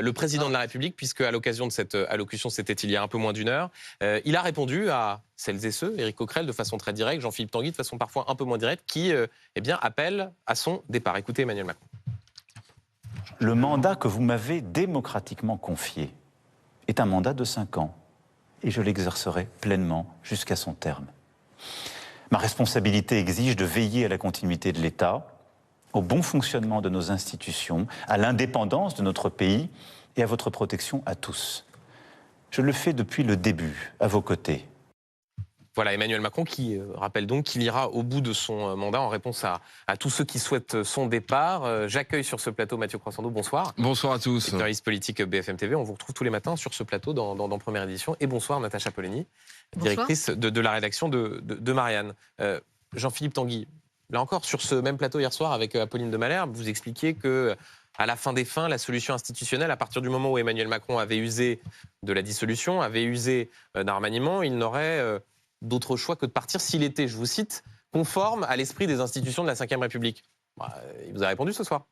le président de la République, puisque à l'occasion de cette allocution, c'était il y a un peu moins d'une heure, il a répondu à celles et ceux, Éric Coquerel de façon très directe, Jean-Philippe Tanguy de façon parfois un peu moins directe, qui appellent à son départ. Écoutez Emmanuel Macron. Le mandat que vous m'avez démocratiquement confié est un mandat de 5 ans et je l'exercerai pleinement jusqu'à son terme. Ma responsabilité exige de veiller à la continuité de l'État, au bon fonctionnement de nos institutions, à l'indépendance de notre pays et à votre protection à tous. Je le fais depuis le début, à vos côtés. Voilà, Emmanuel Macron qui rappelle donc qu'il ira au bout de son mandat en réponse à tous ceux qui souhaitent son départ. J'accueille sur ce plateau Mathieu Croissando, bonsoir. Bonsoir à tous. Journaliste politique BFM TV, on vous retrouve tous les matins sur ce plateau dans Première Édition. Et bonsoir Natacha Polony, directrice de la rédaction de Marianne. Jean-Philippe Tanguy, là encore sur ce même plateau hier soir avec Apolline de Malherbe, vous expliquiez que à la fin des fins, la solution institutionnelle, à partir du moment où Emmanuel Macron avait usé de la dissolution, avait usé d'un remaniement, il n'aurait d'autre choix que de partir s'il était, je vous cite, conforme à l'esprit des institutions de la Ve République. Il vous a répondu ce soir.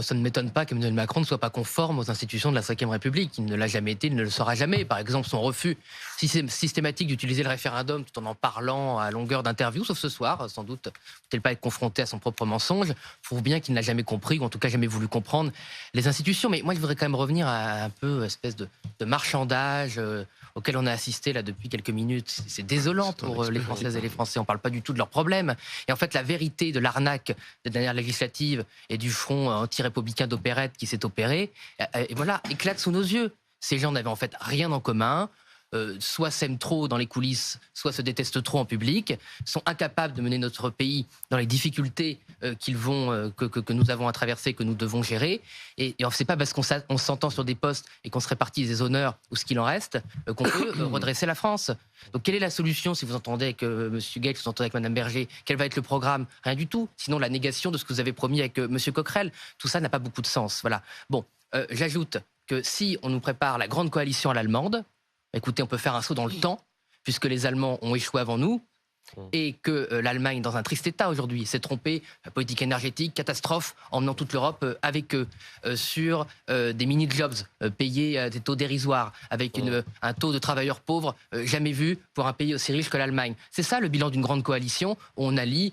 Ça ne m'étonne pas qu'Emmanuel Macron ne soit pas conforme aux institutions de la Ve République. Il ne l'a jamais été, il ne le sera jamais. Par exemple, son refus systématique d'utiliser le référendum tout en parlant à longueur d'interview, sauf ce soir, sans doute, peut-il pas être confronté à son propre mensonge, prouve bien qu'il n'a jamais compris, ou en tout cas jamais voulu comprendre les institutions. Mais moi, je voudrais quand même revenir à un peu espèce de marchandage auquel on a assisté là depuis quelques minutes. C'est désolant pour les Françaises et les Français. On ne parle pas du tout de leurs problèmes. Et en fait, la vérité de l'arnaque des dernières législatives et du front anti-républicain d'opérette qui s'est opéré, et voilà, éclate sous nos yeux. Ces gens n'avaient en fait rien en commun. Soit s'aiment trop dans les coulisses, soit se détestent trop en public, sont incapables de mener notre pays dans les difficultés que nous avons à traverser, que nous devons gérer. Et c'est pas parce qu'on s'entend sur des postes et qu'on se répartit des honneurs ou ce qu'il en reste qu'on peut redresser la France. Donc quelle est la solution si vous entendez avec M. Gates, vous entendez avec Mme Berger? Quel va être le programme? Rien du tout. Sinon la négation de ce que vous avez promis avec M. Coquerel. Tout ça n'a pas beaucoup de sens. Voilà. Bon, j'ajoute que si on nous prépare la grande coalition à l'allemande, écoutez, on peut faire un saut dans le temps, puisque les Allemands ont échoué avant nous, et que l'Allemagne, dans un triste état aujourd'hui, s'est trompée, politique énergétique, catastrophe, emmenant toute l'Europe avec eux, sur des mini-jobs payés à des taux dérisoires, avec un taux de travailleurs pauvres jamais vu pour un pays aussi riche que l'Allemagne. C'est ça le bilan d'une grande coalition, où on allie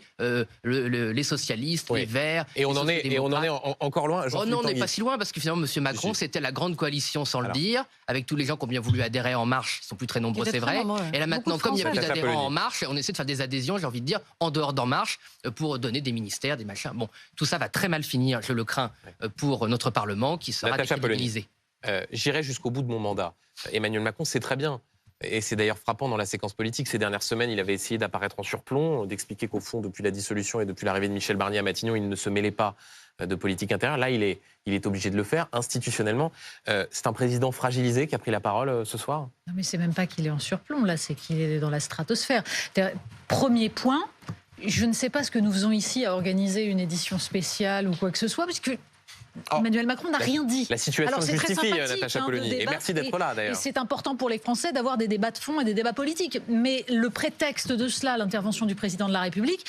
les socialistes, les Verts, et on en est encore loin. Oh non, on n'est pas si loin, parce que finalement, M. Macron, c'était la grande coalition sans le dire, avec tous les gens qui ont bien voulu adhérer à En Marche, ils sont plus très nombreux, c'est vrai. Et là maintenant, comme il n'y a plus d'adhérents En Marche, on essaie de faire des adhésions, j'ai envie de dire, en dehors d'En Marche, pour donner des ministères, des machins. Bon, tout ça va très mal finir, je le crains, pour notre Parlement, qui sera décrédibilisé. J'irai jusqu'au bout de mon mandat. Emmanuel Macron sait très bien, et c'est d'ailleurs frappant dans la séquence politique, ces dernières semaines, il avait essayé d'apparaître en surplomb, d'expliquer qu'au fond, depuis la dissolution et depuis l'arrivée de Michel Barnier à Matignon, il ne se mêlait pas de politique intérieure. Là, il est obligé de le faire institutionnellement. C'est un président fragilisé qui a pris la parole ce soir? Non, mais c'est même pas qu'il est en surplomb, là, c'est qu'il est dans la stratosphère. Premier point, je ne sais pas ce que nous faisons ici à organiser une édition spéciale ou quoi que ce soit, parce que Emmanuel Macron n'a rien dit. La situation justifie, Natacha Polony, et merci d'être là d'ailleurs. Et c'est important pour les Français d'avoir des débats de fond et des débats politiques. Mais le prétexte de cela, l'intervention du président de la République,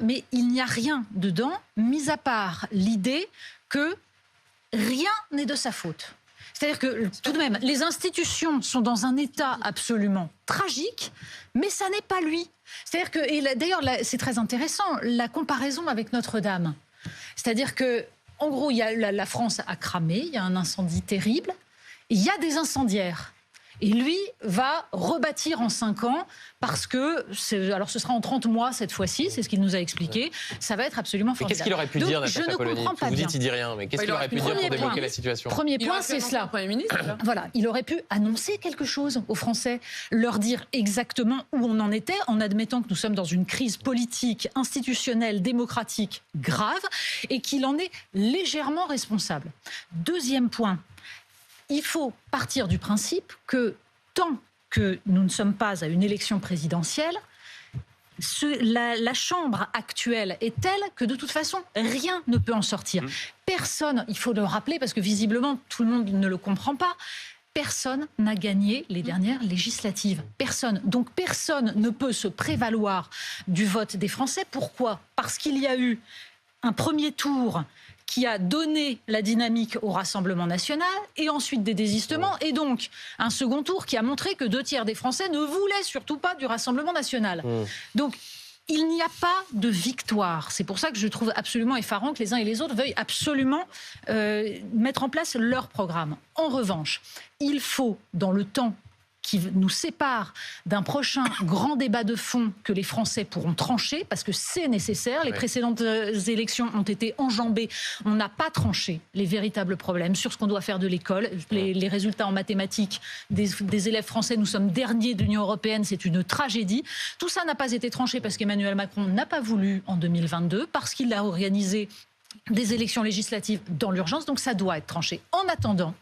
mais il n'y a rien dedans, mis à part l'idée que rien n'est de sa faute. C'est-à-dire que, tout de même, les institutions sont dans un état absolument tragique, mais ça n'est pas lui. C'est-à-dire que, et d'ailleurs, c'est très intéressant, la comparaison avec Notre-Dame. C'est-à-dire que, en gros, la France a cramé, il y a un incendie terrible, il y a des incendiaires. Et lui va rebâtir en 5 ans parce que, alors ce sera en 30 mois cette fois-ci, c'est ce qu'il nous a expliqué, ça va être absolument formidable. Qu'est-ce qu'il aurait pu dire, Natacha Polony? Vous dites qu'il dit rien, mais qu'est-ce qu'il aurait pu dire pour débloquer la situation? Premier point, c'est cela. Voilà, il aurait pu annoncer quelque chose aux Français, leur dire exactement où on en était, en admettant que nous sommes dans une crise politique, institutionnelle, démocratique grave, et qu'il en est légèrement responsable. Deuxième point, il faut partir du principe que tant que nous ne sommes pas à une élection présidentielle, la Chambre actuelle est telle que de toute façon, rien ne peut en sortir. Personne, il faut le rappeler parce que visiblement tout le monde ne le comprend pas, personne n'a gagné les dernières législatives. Personne. Donc personne ne peut se prévaloir du vote des Français. Pourquoi? Parce qu'il y a eu un premier tour qui a donné la dynamique au Rassemblement national, et ensuite des désistements, et donc un second tour qui a montré que 2/3 des Français ne voulaient surtout pas du Rassemblement national. Donc, il n'y a pas de victoire. C'est pour ça que je trouve absolument effarant que les uns et les autres veuillent absolument mettre en place leur programme. En revanche, il faut, dans le temps qui nous sépare d'un prochain grand débat de fond que les Français pourront trancher, parce que c'est nécessaire. Les précédentes élections ont été enjambées. On n'a pas tranché les véritables problèmes sur ce qu'on doit faire de l'école. Les résultats en mathématiques des élèves français, nous sommes derniers de l'Union européenne, c'est une tragédie. Tout ça n'a pas été tranché parce qu'Emmanuel Macron n'a pas voulu en 2022, parce qu'il a organisé des élections législatives dans l'urgence, donc ça doit être tranché. En attendant,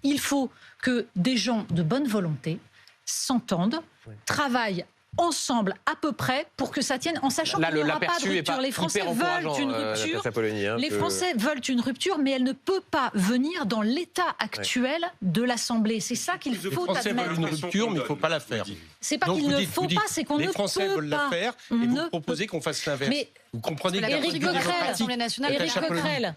il faut que des gens de bonne volonté s'entendent, travaillent ensemble à peu près pour que ça tienne, en sachant qu'il n'y aura pas de rupture. Les Français veulent une rupture. Les Français veulent une rupture, mais elle ne peut pas venir dans l'état actuel de l'Assemblée. C'est ça qu'il faut admettre. Les Français veulent une rupture, mais il ne faut pas la faire. C'est pas qu'il ne faut pas, c'est qu'on ne peut pas. Les Français veulent la faire, et vous proposez qu'on fasse l'inverse. Vous comprenez que Éric Coquerel,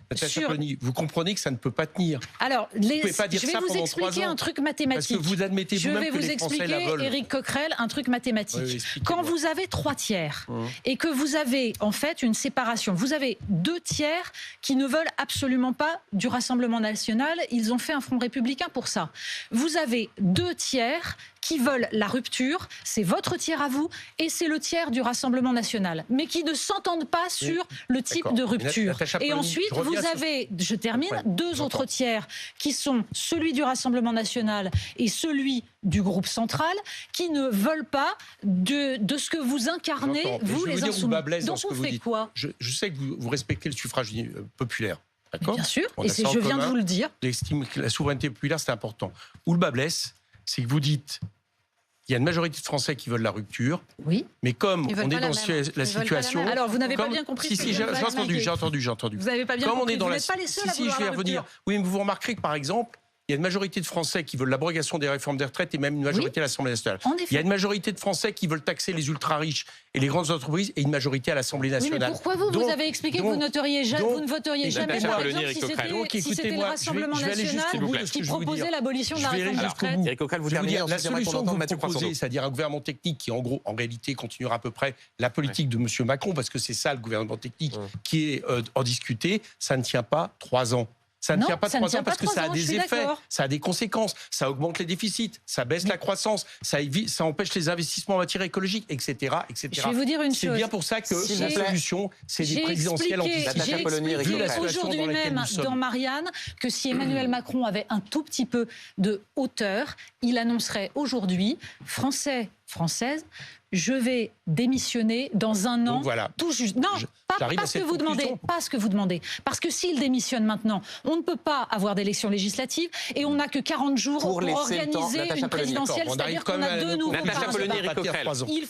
vous comprenez que ça ne peut pas tenir. Alors, je vais vous expliquer un truc mathématique. Parce que vous admettez vous-même que les Français la veulent. Je vais vous expliquer, Éric Coquerel, un truc mathématique. Quand vous avez 3/3 et que vous avez en fait une séparation, vous avez 2/3 qui ne veulent absolument pas du Rassemblement national. Ils ont fait un front républicain pour ça. Vous avez 2/3 qui veulent la rupture, c'est votre tiers à vous, et c'est le tiers du Rassemblement national, mais qui ne s'entendent pas sur le type de rupture. Et ensuite, vous avez, je termine, deux autres tiers qui sont celui du Rassemblement national et celui du groupe central, qui ne veulent pas de ce que vous incarnez, vous les insoumis. Donc on fait quoi ? Je sais que vous respectez le suffrage populaire. D'accord ? Bien sûr, et je viens de vous le dire. J'estime que la souveraineté populaire, c'est important. Où le bas blesse, c'est que vous dites, il y a une majorité de Français qui veulent la rupture, oui, mais comme on est dans la situation... Alors, vous n'avez pas bien compris. Si, j'ai entendu. Vous n'avez pas bien compris, vous n'êtes pas les seuls à vouloir je vais revenir. Oui, mais vous remarquerez que, par exemple, il y a une majorité de Français qui veulent l'abrogation des réformes des retraites et même une majorité à l'Assemblée nationale. Il y a une majorité de Français qui veulent taxer les ultra-riches et les grandes entreprises et une majorité à l'Assemblée nationale. Oui, mais pourquoi vous avez expliqué que vous ne voteriez jamais pour, par exemple, si c'était le Rassemblement national qui proposait l'abolition de la réforme des retraites. Éric Coquerel, vous terminez. La solution que vous proposez, c'est-à-dire un gouvernement technique qui, en réalité, continuera à peu près la politique de M. Macron, parce que c'est ça le gouvernement technique qui est en discuté, ça ne tient pas 3 ans. Ça ne tient pas 3 ans parce que ça a des effets, ça a des conséquences, ça augmente les déficits, ça baisse la croissance, ça empêche les investissements en matière écologique, etc. Je vais vous dire une chose. C'est bien pour ça que la solution, c'est des présidentielles anticipées. J'ai expliqué aujourd'hui même dans Marianne que si Emmanuel Macron avait un tout petit peu de hauteur, il annoncerait aujourd'hui, Françaises, je vais démissionner dans un an. Voilà. Tout juste. Non, pas ce que vous demandez. Parce que s'il démissionne maintenant, on ne peut pas avoir d'élections législatives et on n'a que 40 jours pour organiser une présidentielle, c'est-à-dire qu'on a deux nouveaux Natacha Polony, Éric Coquerel.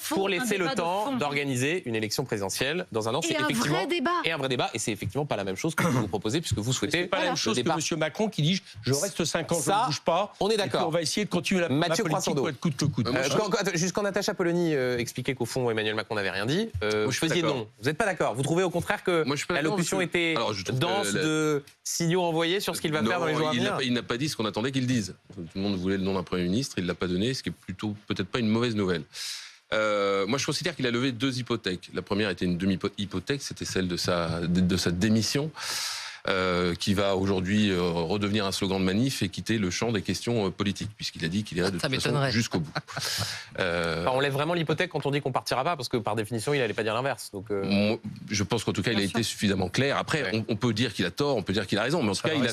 Pour laisser le temps d'organiser une élection présidentielle dans un an, c'est effectivement un vrai débat. Et c'est effectivement pas la même chose que vous proposez, puisque vous souhaitez. C'est pas la même chose que M. Macron qui dit je reste 5 ans, je ne bouge pas. On est d'accord. On va essayer de continuer la politique pour être coûte que coûte. Jusqu'en Natacha Polony expliquait qu'au fond Emmanuel Macron n'avait rien dit, vous faisiez non. Vous n'êtes pas d'accord. Vous trouvez au contraire que l'allocution était dense de signaux envoyés sur ce qu'il va faire dans les jours à venir. Il n'a pas dit ce qu'on attendait qu'il dise. Tout le monde voulait le nom d'un Premier ministre, il ne l'a pas donné, ce qui est plutôt peut-être pas une mauvaise nouvelle. Moi, je considère qu'il a levé 2 hypothèques. La première était une demi-hypothèque, c'était celle de sa démission. Qui va aujourd'hui redevenir un slogan de manif et quitter le champ des questions politiques, puisqu'il a dit qu'il irait de toute façon jusqu'au bout. On lève vraiment l'hypothèque quand on dit qu'on partira pas, parce que par définition, il n'allait pas dire l'inverse. Donc je pense qu'en tout cas, il a été suffisamment clair. Après, on peut dire qu'il a tort, on peut dire qu'il a raison, mais en tout cas, il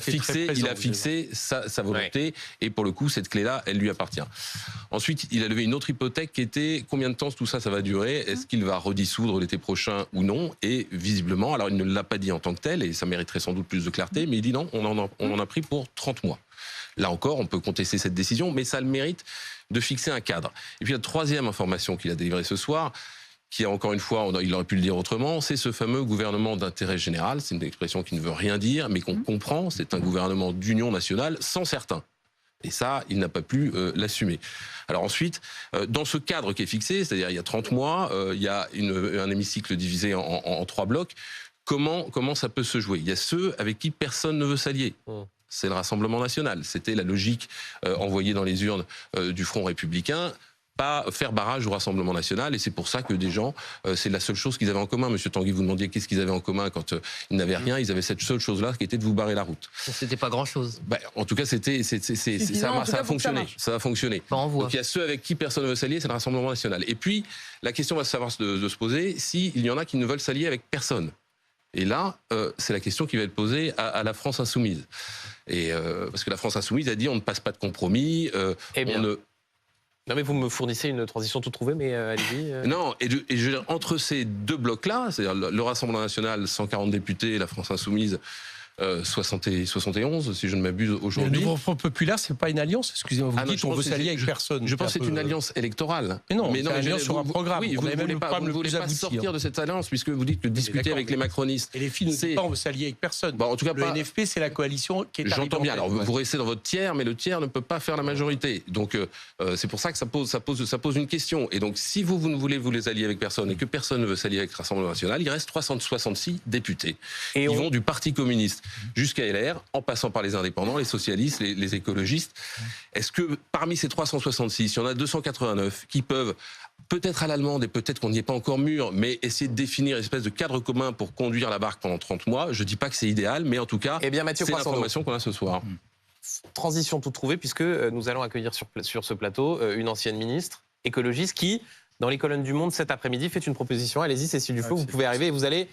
a fixé sa volonté, et pour le coup, cette clé-là, elle lui appartient. Ensuite, il a levé une autre hypothèque qui était combien de temps tout ça va durer ? Est-ce qu'il va redissoudre l'été prochain ou non ? Et visiblement, alors il ne l'a pas dit en tant que tel, et ça mériterait sans doute plus de clarté, mais il dit non, on en a pris pour 30 mois. Là encore, on peut contester cette décision, mais ça a le mérite de fixer un cadre. Et puis la troisième information qu'il a délivrée ce soir, qui encore une fois, il aurait pu le dire autrement, c'est ce fameux gouvernement d'intérêt général. C'est une expression qui ne veut rien dire, mais qu'on comprend. C'est un gouvernement d'union nationale sans certains. Et ça, il n'a pas pu l'assumer. Alors ensuite, dans ce cadre qui est fixé, c'est-à-dire il y a 30 mois, il y a un hémicycle divisé en 3 blocs, comment ça peut se jouer? Il y a ceux avec qui personne ne veut s'allier. C'est le Rassemblement national. C'était la logique envoyée dans les urnes du Front républicain. Pas faire barrage au Rassemblement national, et c'est pour ça que des gens, c'est la seule chose qu'ils avaient en commun. Monsieur Tanguy, vous demandiez qu'est-ce qu'ils avaient en commun quand ils n'avaient rien. Ils avaient cette seule chose-là qui était de vous barrer la route. C'était pas grand-chose. En tout cas, ça a fonctionné. Ça a fonctionné. Donc il y a ceux avec qui personne ne veut s'allier, c'est le Rassemblement national. Et puis la question va savoir de se poser s'il y en a qui ne veulent s'allier avec personne. Et là, c'est la question qui va être posée à la France insoumise. Et parce que la France insoumise a dit on ne passe pas de compromis, Non mais vous me fournissez une transition toute trouvée, mais allez-y. Non, et je veux dire, entre ces deux blocs-là, c'est-à-dire le Rassemblement national, 140 députés, et la France insoumise, 71, si je ne m'abuse, aujourd'hui. Le Front populaire, c'est pas une alliance, excusez-moi, vous dites qu'on veut s'allier avec personne. Je pense que c'est une alliance électorale. Mais non, c'est une alliance sur un programme. Oui, vous ne voulez pas sortir de cette alliance, puisque vous dites que discuter avec les macronistes. Et les filles ne disent pas on veut s'allier avec personne. En tout cas, le NFP, c'est la coalition qui est arrivée. J'entends bien, alors vous restez dans votre tiers, mais le tiers ne peut pas faire la majorité. Donc c'est pour ça que ça pose une question. Et donc si vous ne voulez vous les allier avec personne, et que personne ne veut s'allier avec le Rassemblement national, il reste 366 députés. Ils vont du Parti communiste jusqu'à LR, en passant par les indépendants, les socialistes, les écologistes. Est-ce que parmi ces 366, il y en a 289 qui peuvent, peut-être à l'allemande et peut-être qu'on n'y est pas encore mûr, mais essayer de définir une espèce de cadre commun pour conduire la barque pendant 30 mois? Je ne dis pas que c'est idéal, mais en tout cas, c'est l'information qu'on a ce soir. Transition toute trouvée, puisque nous allons accueillir sur ce plateau une ancienne ministre écologiste qui, dans les colonnes du Monde cet après-midi, fait une proposition. Allez-y, Cécile Duflot, vous pouvez arriver et vous allez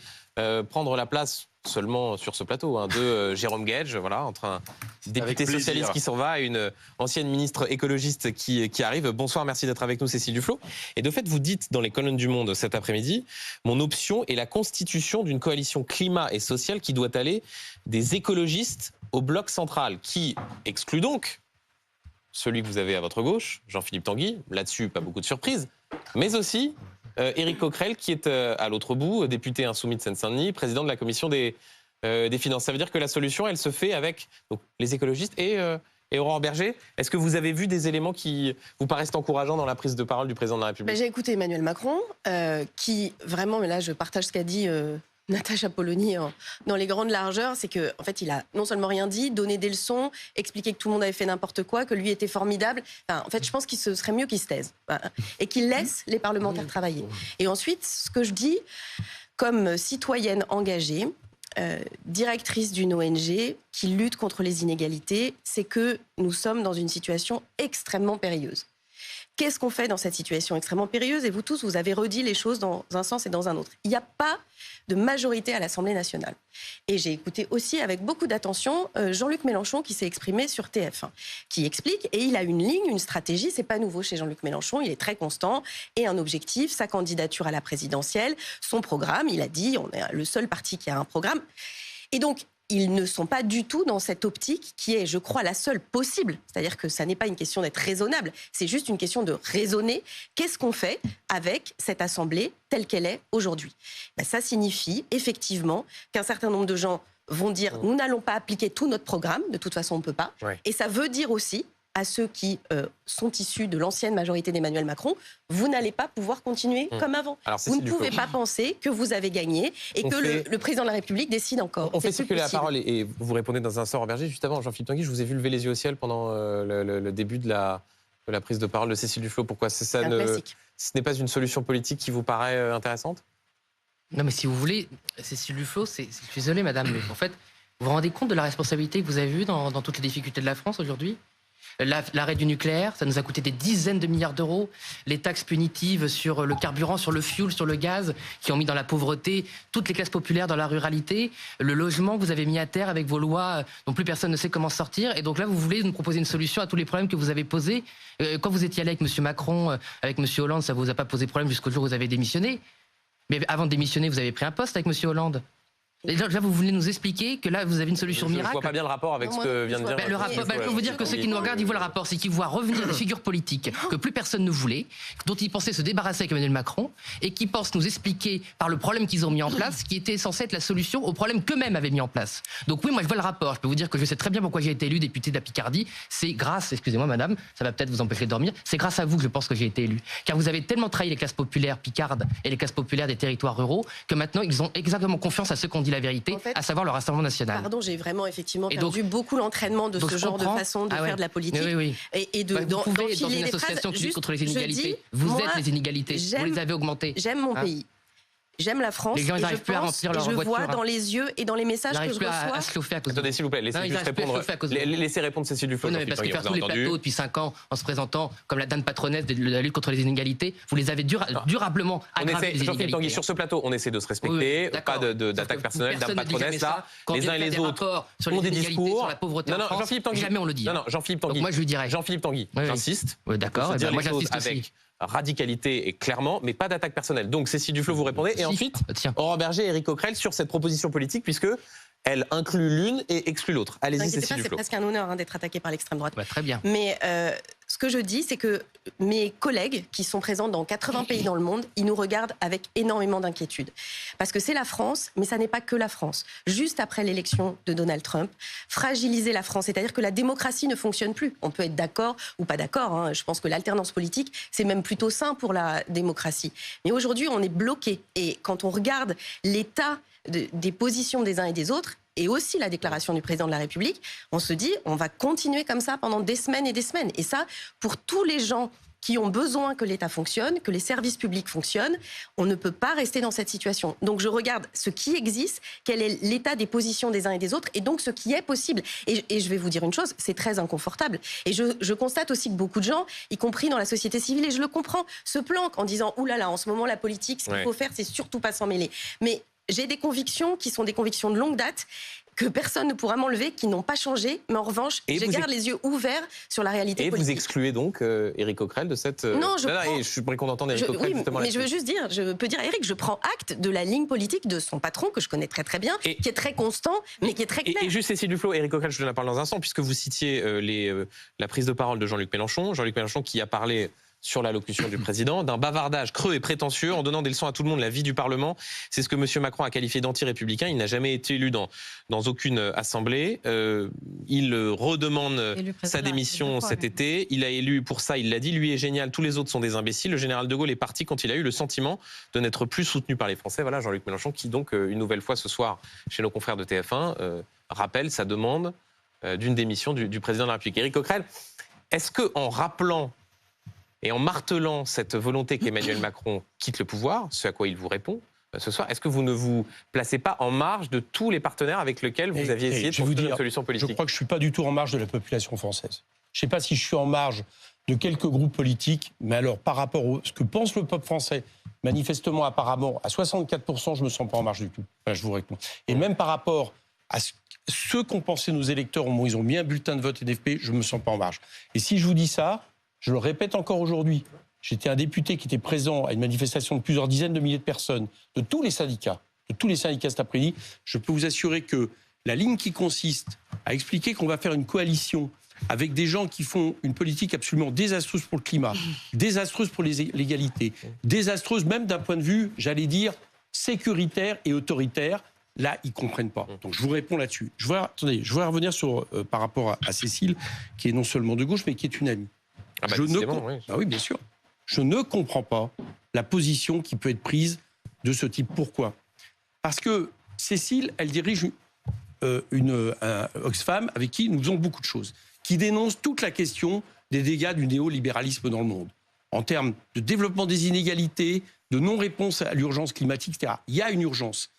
prendre la place seulement sur ce plateau de Jérôme Guedj, voilà, entre un député socialiste qui s'en va et une ancienne ministre écologiste qui arrive. Bonsoir, merci d'être avec nous, Cécile Duflot. Et de fait, vous dites dans les colonnes du Monde cet après-midi, mon option est la constitution d'une coalition climat et sociale qui doit aller des écologistes au bloc central, qui exclut donc celui que vous avez à votre gauche, Jean-Philippe Tanguy, là-dessus pas beaucoup de surprises, mais aussi Éric Coquerel, qui est à l'autre bout, député insoumis de Seine-Saint-Denis, président de la commission des finances. Ça veut dire que la solution, elle se fait avec donc, les écologistes et Aurore Bergé. Est-ce que vous avez vu des éléments qui vous paraissent encourageants dans la prise de parole du président de la République? J'ai écouté Emmanuel Macron, qui vraiment, mais là je partage ce qu'a dit Natacha Polony dans les grandes largeurs, c'est qu'en fait il a non seulement rien dit, donné des leçons, expliqué que tout le monde avait fait n'importe quoi, que lui était formidable. Enfin, en fait je pense qu'il serait mieux qu'il se taise et qu'il laisse les parlementaires travailler. Et ensuite, ce que je dis comme citoyenne engagée, directrice d'une ONG qui lutte contre les inégalités, c'est que nous sommes dans une situation extrêmement périlleuse. Qu'est-ce qu'on fait dans cette situation extrêmement périlleuse? Et vous tous, vous avez redit les choses dans un sens et dans un autre. Il n'y a pas de majorité à l'Assemblée nationale. Et j'ai écouté aussi avec beaucoup d'attention Jean-Luc Mélenchon qui s'est exprimé sur TF1, qui explique, et il a une ligne, une stratégie, c'est pas nouveau chez Jean-Luc Mélenchon, il est très constant, et un objectif, sa candidature à la présidentielle, son programme, il a dit, on est le seul parti qui a un programme. Et donc, ils ne sont pas du tout dans cette optique qui est, je crois, la seule possible. C'est-à-dire que ça n'est pas une question d'être raisonnable, c'est juste une question de raisonner. Qu'est-ce qu'on fait avec cette Assemblée telle qu'elle est aujourd'hui? Ça signifie effectivement qu'un certain nombre de gens vont dire nous n'allons pas appliquer tout notre programme, de toute façon on ne peut pas. Ouais. Et ça veut dire aussi à ceux qui sont issus de l'ancienne majorité d'Emmanuel Macron, vous n'allez pas pouvoir continuer comme avant. Alors, vous ne pouvez pas penser que vous avez gagné et que le président de la République décide encore. On fait circuler la parole et vous répondez dans un sort, Berger. Juste avant, Jean-Philippe Tanguy, je vous ai vu lever les yeux au ciel pendant le début de la prise de parole de Cécile Duflot. Pourquoi ce n'est pas une solution politique qui vous paraît intéressante? Non, mais si vous voulez, Cécile Duflot, je suis désolé, madame, mais en fait, vous vous rendez compte de la responsabilité que vous avez eue dans toutes les difficultés de la France aujourd'hui? L'arrêt du nucléaire, ça nous a coûté des dizaines de milliards d'euros. Les taxes punitives sur le carburant, sur le fioul, sur le gaz, qui ont mis dans la pauvreté toutes les classes populaires dans la ruralité. Le logement que vous avez mis à terre avec vos lois dont plus personne ne sait comment sortir. Et donc là, vous voulez nous proposer une solution à tous les problèmes que vous avez posés. Quand vous étiez allé avec M. Macron, avec M. Hollande, ça ne vous a pas posé problème jusqu'au jour où vous avez démissionné. Mais avant de démissionner, vous avez pris un poste avec M. Hollande. Déjà, vous voulez nous expliquer que là, vous avez une solution miracle. Je vois pas bien le rapport avec ce que vient de dire. Je peux vous dire que ceux qui nous regardent, ils voient le rapport, c'est qu'ils voient revenir des figures politiques que plus personne ne voulait, dont ils pensaient se débarrasser avec Emmanuel Macron, et qui pensent nous expliquer par le problème qu'ils ont mis en place, qui était censé être la solution au problème qu'eux-mêmes avaient mis en place. Donc oui, moi je vois le rapport. Je peux vous dire que je sais très bien pourquoi j'ai été élu député de la Picardie. C'est grâce, excusez-moi madame, ça va peut-être vous empêcher de dormir, c'est grâce à vous que je pense que j'ai été élu. Car vous avez tellement trahi les classes populaires picardes et les classes populaires des territoires ruraux que maintenant ils ont exactement confiance à ceux qui ont dit la vérité, en fait, à savoir le Rassemblement national. Pardon, j'ai vraiment effectivement perdu beaucoup l'entraînement de ce genre de façon de faire de la politique. Oui. Et de vous pouvez, dans une association qui lutte contre les inégalités, vous êtes les inégalités, vous les avez augmentées. J'aime mon pays. J'aime la France. Les gens n'arrivent plus à remplir leur voiture. Je vois dans les yeux et dans les messages que je reçois. À se chauffer à cause Attendez, s'il vous plaît, laissez répondre Cécile Duflot. Non, parce que faire tous les plateaux depuis 5 ans en se présentant comme la dame patronesse de la lutte contre les inégalités, vous les avez durablement aggravées, les inégalités. Tanguy, sur ce plateau, on essaie de se respecter, pas d'attaque personnelle, dame patronesse. Là, les uns et les autres ont des discours. Sur la pauvreté en France, jamais on le dit. Non, Jean-Philippe Tanguy. Moi, je lui dirais. Jean-Philippe Tanguy, j'insiste. D'accord, moi j'insiste aussi. Radicalité et clairement, mais pas d'attaque personnelle. Donc Cécile Duflot, vous répondez. Et ensuite, Aurore Berger et Éric Coquerel sur cette proposition politique, puisque elle inclut l'une et exclut l'autre. Allez-y, Cécile Duflot. C'est presque un honneur d'être attaqué par l'extrême droite. Très bien. Mais ce que je dis, c'est que mes collègues qui sont présents dans 80 pays dans le monde, ils nous regardent avec énormément d'inquiétude. Parce que c'est la France, mais ça n'est pas que la France. Juste après l'élection de Donald Trump, fragiliser la France, c'est-à-dire que la démocratie ne fonctionne plus. On peut être d'accord ou pas d'accord. Je pense que l'alternance politique, c'est même plutôt sain pour la démocratie. Mais aujourd'hui, on est bloqué. Et quand on regarde l'état des positions des uns et des autres, et aussi la déclaration du président de la République, on se dit, on va continuer comme ça pendant des semaines et des semaines. Et ça, pour tous les gens qui ont besoin que l'État fonctionne, que les services publics fonctionnent, on ne peut pas rester dans cette situation. Donc je regarde ce qui existe, quel est l'état des positions des uns et des autres, et donc ce qui est possible. Et je vais vous dire une chose, c'est très inconfortable. Et je constate aussi que beaucoup de gens, y compris dans la société civile, et je le comprends, se planquent en disant « Ouh là là, en ce moment, la politique, ce qu'il faut faire, c'est surtout pas s'en mêler ». Mais j'ai des convictions qui sont des convictions de longue date, que personne ne pourra m'enlever, qui n'ont pas changé, mais en revanche, je garde les yeux ouverts sur la réalité politique. Et vous excluez donc Éric Coquerel de cette... Non, je suis très content d'entendre Éric Coquerel justement mais je veux juste dire, je peux dire à Éric, je prends acte de la ligne politique de son patron, que je connais très très bien, qui est très constant, mais qui est très clair. Et juste Cécile Duflot, Éric Coquerel, je donne la parole dans un instant, puisque vous citiez la prise de parole de Jean-Luc Mélenchon. Jean-Luc Mélenchon qui a parlé sur l'allocution du président, d'un bavardage creux et prétentieux en donnant des leçons à tout le monde la vie du Parlement. C'est ce que M. Macron a qualifié d'anti-républicain. Il n'a jamais été élu dans aucune assemblée. Il redemande sa démission cet été. Il a élu pour ça, il l'a dit, lui est génial, tous les autres sont des imbéciles. Le général de Gaulle est parti quand il a eu le sentiment de n'être plus soutenu par les Français. Voilà Jean-Luc Mélenchon qui donc, une nouvelle fois ce soir, chez nos confrères de TF1, rappelle sa demande d'une démission du président de la République. Éric Coquerel, est-ce qu'en rappelant et en martelant cette volonté qu'Emmanuel Macron quitte le pouvoir, ce à quoi il vous répond ce soir, est-ce que vous ne vous placez pas en marge de tous les partenaires avec lesquels vous aviez essayé de trouver une solution politique? Je crois que je ne suis pas du tout en marge de la population française. Je ne sais pas si je suis en marge de quelques groupes politiques, mais alors par rapport à ce que pense le peuple français, manifestement, apparemment, à 64%, je ne me sens pas en marge du tout. Enfin, je vous réponds. Et même par rapport à ce qu'ont pensé nos électeurs au moment où ils ont mis un bulletin de vote NFP, je ne me sens pas en marge. Et si je vous dis ça, je le répète encore aujourd'hui, j'étais un député qui était présent à une manifestation de plusieurs dizaines de milliers de personnes, de tous les syndicats cet après-midi. Je peux vous assurer que la ligne qui consiste à expliquer qu'on va faire une coalition avec des gens qui font une politique absolument désastreuse pour le climat, désastreuse pour l'égalité, désastreuse même d'un point de vue, j'allais dire, sécuritaire et autoritaire, là, ils ne comprennent pas. Donc je vous réponds là-dessus. Je voudrais revenir sur, par rapport à Cécile, qui est non seulement de gauche, mais qui est une amie. Oui, bien sûr. Je ne comprends pas la position qui peut être prise de ce type. Pourquoi ? Parce que Cécile, elle dirige Oxfam avec qui nous faisons beaucoup de choses, qui dénonce toute la question des dégâts du néolibéralisme dans le monde, en termes de développement des inégalités, de non-réponse à l'urgence climatique, etc. Il y a une urgence.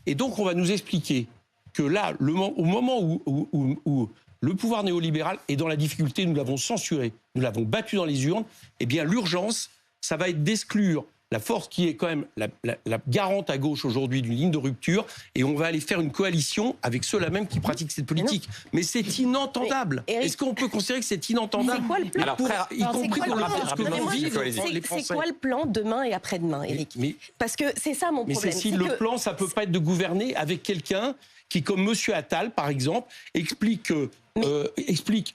Et donc, on va nous expliquer que là, au moment où le pouvoir néolibéral est dans la difficulté, nous l'avons censuré, nous l'avons battu dans les urnes, eh bien l'urgence, ça va être d'exclure la force qui est quand même la garante à gauche aujourd'hui d'une ligne de rupture, et on va aller faire une coalition avec ceux-là même qui pratiquent cette politique. Mais c'est inentendable. Est-ce qu'on peut considérer que c'est inentendable? C'est quoi le plan? Alors, y compris pour C'est quoi le plan demain et après-demain, Éric? Parce que c'est ça mon problème. Mais Cécile, le plan, ça peut pas être de gouverner avec quelqu'un qui, comme Monsieur Attal, par exemple, explique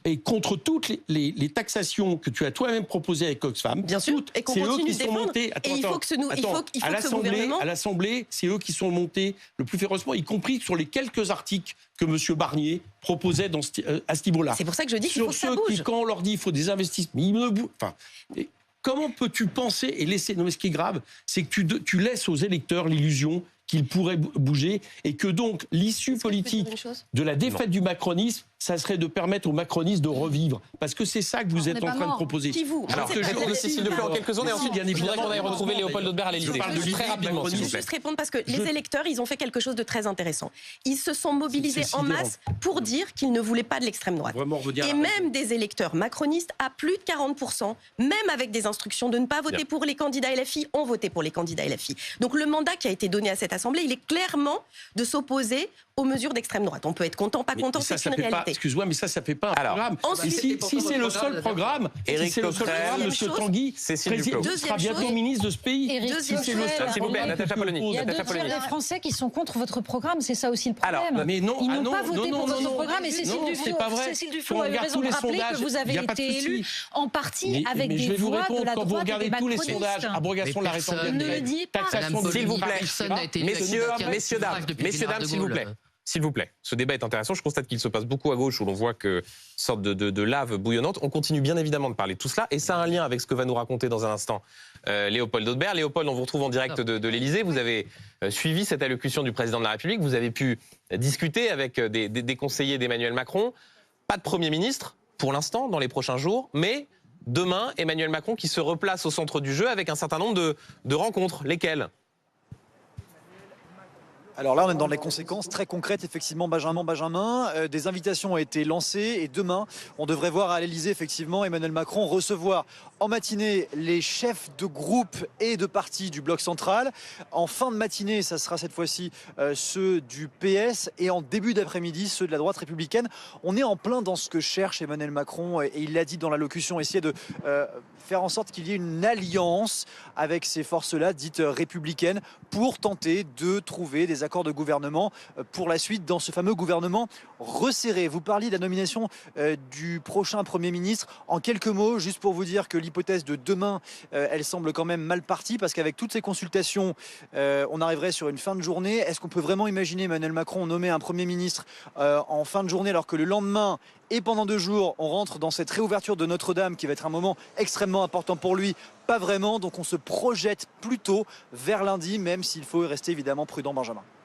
et contre toutes les taxations que tu as toi-même proposées avec Oxfam. Bien sûr, et qu'on continue de défendre. Il faut que ce gouvernement... À l'Assemblée, c'est eux qui sont montés le plus férocement, y compris sur les quelques articles que M. Barnier proposait à ce niveau-là. C'est pour ça que je dis qu'il faut que ça bouge. Sur ceux qui, quand on leur dit qu'il faut des investissements, ils ne bougent. Enfin, comment peux-tu penser et laisser... Non, mais ce qui est grave, c'est que tu laisses aux électeurs l'illusion qu'ils pourraient bouger et que donc l'issue politique de la défaite du macronisme, ça serait de permettre aux macronistes de revivre. Parce que c'est ça que vous êtes en train de proposer. Qui vous? Alors, Cécile Duflot en quelques secondes et ensuite, bien évidemment, on va retrouver Léopold Audebert à l'Élysée. Très rapidement, s'il vous plaît. Juste répondre parce que les électeurs, ils ont fait quelque chose de très intéressant. Ils se sont mobilisés en masse pour dire qu'ils ne voulaient pas de l'extrême droite. Et même des électeurs macronistes à plus de 40%, même avec des instructions de ne pas voter pour les candidats LFI, ont voté pour les candidats LFI. Donc le mandat qui a été donné à cette Assemblée, il est clairement de s'opposer aux mesures d'extrême droite. On peut être content, pas content, c'est une réalité. Excuse-moi, mais ça fait pas un programme. Si c'est le seul programme, M. Tanguy sera bientôt ministre de ce pays. S'il vous plaît, Natacha Polony. Il y a 2 tiers des Français qui sont contre votre programme, c'est ça aussi le problème. Mais non, ils n'ont pas voté pour votre programme, et Cécile Duflot a eu raison de rappeler que vous avez été élu en partie avec des voix de la droite et des tous les macronistes. sondages, abrogation de la réforme Ne le dites pas. S'il vous plaît, messieurs, dames, s'il vous plaît. Ce débat est intéressant. Je constate qu'il se passe beaucoup à gauche, où l'on voit que sorte de lave bouillonnante. On continue bien évidemment de parler de tout cela, et ça a un lien avec ce que va nous raconter dans un instant Léopold Audebert. Léopold, on vous retrouve en direct de l'Élysée. Vous avez suivi cette allocution du président de la République. Vous avez pu discuter avec des conseillers d'Emmanuel Macron. Pas de Premier ministre pour l'instant, dans les prochains jours, mais demain, Emmanuel Macron qui se replace au centre du jeu avec un certain nombre de rencontres. Lesquelles ? Alors là, on est dans les conséquences très concrètes, effectivement, Benjamin. Des invitations ont été lancées et demain, on devrait voir à l'Élysée, effectivement, Emmanuel Macron recevoir en matinée les chefs de groupe et de partis du bloc central. En fin de matinée, ça sera cette fois-ci ceux du PS et en début d'après-midi, ceux de la droite républicaine. On est en plein dans ce que cherche Emmanuel Macron et il l'a dit dans l'allocution, essayer de faire en sorte qu'il y ait une alliance avec ces forces-là, dites républicaines, pour tenter de trouver des accords de gouvernement pour la suite dans ce fameux gouvernement resserré. Vous parliez de la nomination du prochain Premier ministre. En quelques mots, juste pour vous dire que l'hypothèse de demain, elle semble quand même mal partie parce qu'avec toutes ces consultations, on arriverait sur une fin de journée. Est-ce qu'on peut vraiment imaginer Emmanuel Macron nommer un Premier ministre en fin de journée alors que le lendemain et pendant 2 jours, on rentre dans cette réouverture de Notre-Dame qui va être un moment extrêmement important pour lui? Pas vraiment, donc on se projette plutôt vers lundi, même s'il faut rester évidemment prudent, Benjamin.